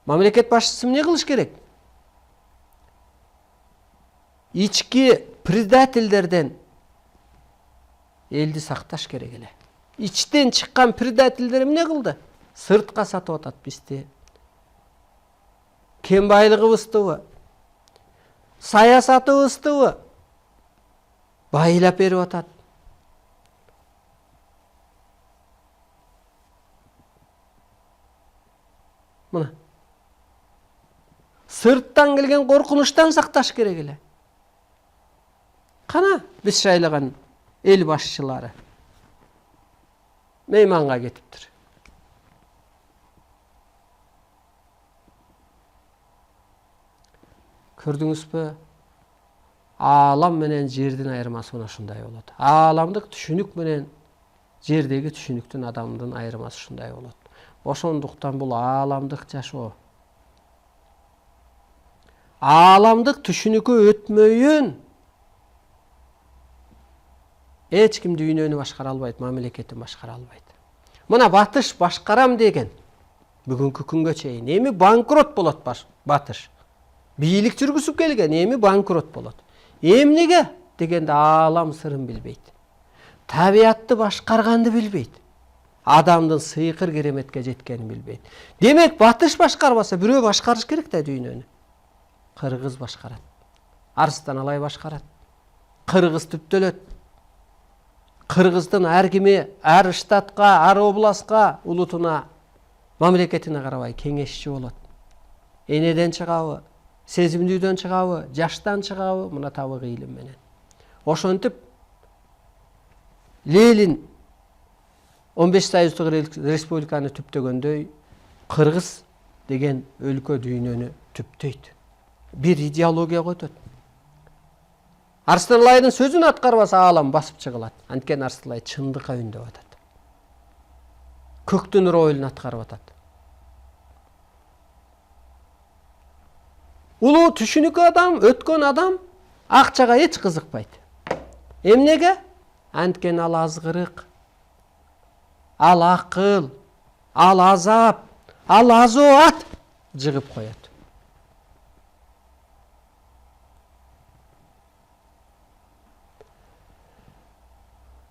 Мамлекет башчысы эмне кылыш керек? Ички предательдерден элди сакташ керек эле. Ичтен чыккан предательдер эмне кылды? Сыртка сатып атат бизди. Кен байлыгыбыздыбы? Саясатыбыздыбы? Байлап берип атат. Мына. Сырттан келген коркунучтан сакташ керек эле. Кана биз шайлаган эл башчылары мейманга кетиптир. Көрдүңүзбү? Аалам менен жердин айырмасы мына ушундай болот. Ааламдык түшүнүк менен жердеги түшүнүктүн адамдын айырмасы ушундай болот. Ошондуктан бул ааламдык жашоо. Ааламдык түшүнүккө өтмөйүн эч ким дүйнөнү башкара албайт, мамлекетин башкара албайт. Мына Батыш башкарам деген бүгүнкү күнгө чейин эми банкрот болот Батыш. Бийлик жүргүзүп келген эми банкрот болот. Эмнеге дегенде аалам сырын билбейт. Табиятты башкарганды билбейт. Адамдын сыйкыр кереметке жеткенин билбейт. Демек Батыш башкарбаса бирөө башкарыш керек да дүйнөнү. Кыргыз башкарат. Арыстан Алай башкарат. Кыргыз түптөлөт. Кыргыздын ар кими, ар штатка, ар областка, улутуна, мамлекетине карабай кеңешчи болот. Энеден чыгабы, сезимдүүдөн чыгабы, жаштан чыгабы, мына табык илим менен. Ошентип Ленин 15 союздук республиканы түптөгөндөй, Кыргыз деген өлкө дүйнөнү түптөйт. Бир идеология өтөт. Арыстан Алайдын сөзүн аткарбаса аалам басып чыгылат. Анткени Арыстан Алай чындыкка үндөп атат. Көктүн ролун аткарып атат. Улуу түшүнүккө адам, өткөн адам акчага эч кызыкпайт. Эмнеге? Анткени ал азгырык, ал акыл, ал азап, ал азоат жыгып коет.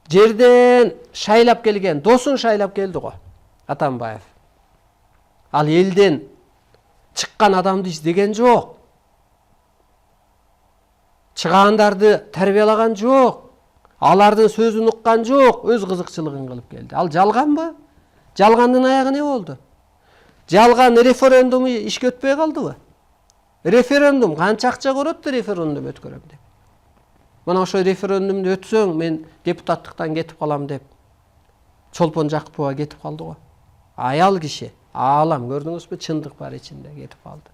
Жерден шайлап келген, досун шайлап келди го, Атамбаев. Ал элден чыккан адамды издеген жок. Чыгандарды тарбиялаган жок. Алардын сөзүн уккан жок, өз кызыкчылыгын кылып келди. Ал жалганбы? Жалгандын аягы не болду? Жалган референдуму ишке өтпөй калдыбы? Референдум канча акча көрөттү референдум өткөрөм деп. Мына ошо референдумду өтсөң, мен депутаттыктан кетип калам деп Чолпон Жакупова кетип калды го. Аял киши, аалам, көрдүңүзбү, чындык бар ичинде кетип калды.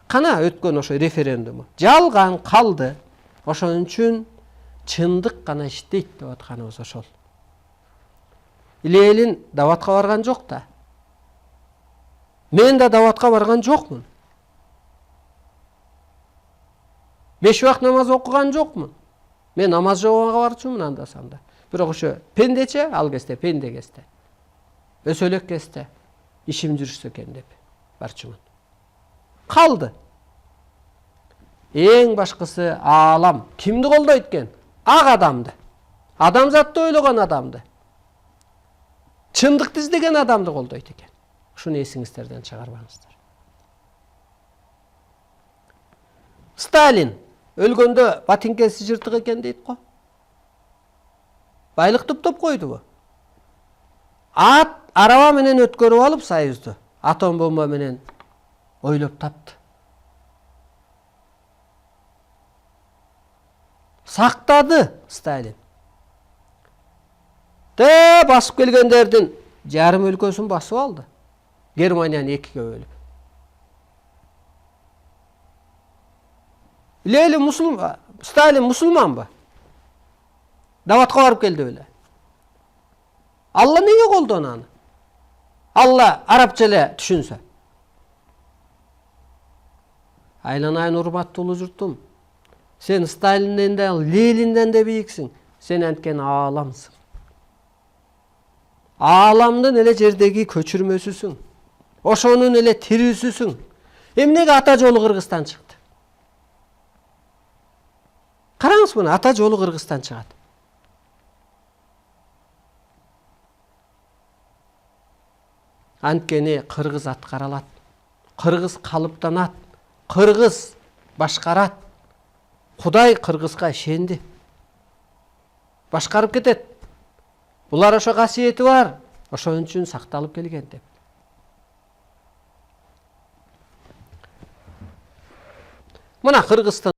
Кана өткөн ошо референдуму жалган калды. Ошон үчүн чындык гана иштейт деп атканыбыз ошол. Ленин даватка барган жок да. Мен да даватка барган жокмун. 5 убак намаз окуган жокмун. Мен намаз жогонго барчумун анда санда. Бирок ошо пендече, ал кезде пенде кезде. Өсөлөк кезде ишим жүрүшсө экен деп барчумун. Калды. Эң башкысы аалам кимди колдойт экен? Ак адамды. Адамзатты ойлогон адамды. Чындыкты издеген адамды колдойт экен. Ушуну эсиңиздерден чыгарбаңыздар. Сталин өлгөндө ботинкеси жыртык экен дейт го. Байлык топтоп койдубу? Араба менен өткөрүп алып Союзду атом бомба менен ойлоп тапты. Сактады Сталин. Басып келгендердин жарым өлкөсүн басып алды. Германияны экиге бөлүп. Ленин мусулман, Сталин мусулманбы? Даватка барып келди беле. Алла неге колдону аны? Алла арабча эле түшүнсө. Айланайын урматтуу журтум. Сен Сталинден де, Ленинден де бийиксиң. Сен анткени ааламсың. Ааламдын эле жердеги көчүрмөсүсүң. ошонун эле тирүүсүсүң. Эмнеге ата жолу Кыргызстан чыкты? Караңыз мына, ата жолу Кыргызстан чыгат. Анткени кыргыз аткара алат, кыргыз калыптанат, кыргыз башкарат. Кудай кыргызга ишенди. Башкарып кетет. Булар ошо касиети бар, ошон үчүн сакталып келген деп. Мына Кыргызстан